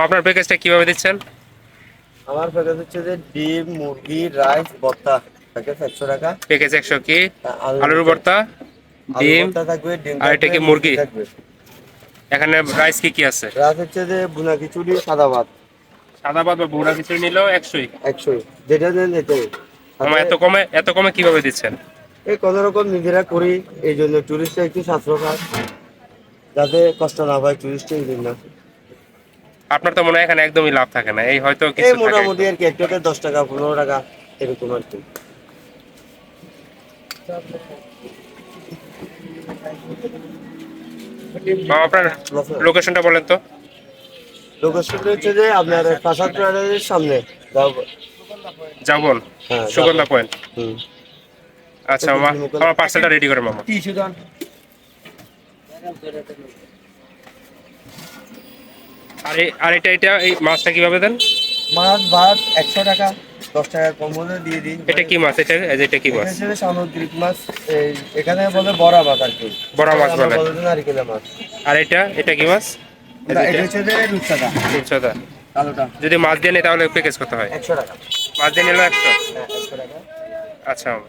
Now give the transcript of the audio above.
আপনার প্যাকেজটা কিভাবে দিচ্ছেন? আমার প্যাকেজ হচ্ছে যে ডিম, মুরগি, রাইস, ভর্তা। প্যাকেজ 100 টাকা। প্যাকেজ 100 কি? আলুর আলুর ভর্তা। ভর্তা, আলুর ডিম, ভর্তা থাকবে, ডিম আর এটা থাকবে, কি মুরগি মুরগি? থাকবে। এখানে রাইস কি কি আছে? রাইস হচ্ছে যে ভুনা খিচুড়ি, সাদা ভাত। সাদা ভাত বা ভুনা খিচুড়ি নিলেও 100ই? 100। যেটা নেন এটাই। মামা সাথে এত কমে কিভাবে দিচ্ছেন? এই কোনো রকম নিজেরা করি, এই জন্য টুরিস্টরা একটু সাশ্রয় খায়, যাতে কষ্ট না পায় টুরিস্ট, এই জন্য। আপনার তো মনে হয় এখানে একদমই লাভ থাকে না, এই হয়তো এই কিছু থাকে মোটামুটি একটু। আর কি, একটাতে 10 টাকা, 15 টাকা, এরকম আর কি। মামা আপনার লোকেশনটা বলেন তো। লোকেশনটা হচ্ছে যে আপনার ফাসাদ প্যারাডাইসের সামনে। যাবন, হ্যাঁ, সুগন্ধা পয়েন্ট। হুম। আচ্ছা মামা, আমার পার্সেলটা রেডি করে মামা। আর এটা এই মাছটা কিভাবে দেন? মাছ ভাত 100 টাকা, 10 টাকা কম হলে দিয়ে দিই। এটা কি মাছ? এটা কি মাছ? হিসেবে সামুদ্রিক মাছ। এখানে বলে বড়া মাছ আর কি। বড় মাছ আমরা বলে। বলে দিই নারিকেলের মাছ। আর এটা কি মাছ? না, এটা হচ্ছে যে রূপচাঁদা, রূপচাঁদা। কালোটা। যদি মাছ দিয়ে নেই তাহলে প্যাকেজ কত হয়? 100 টাকা। মাছ দিয়ে নিলেও 100? হ্যাঁ, 100 টাকা। আচ্ছা মামা।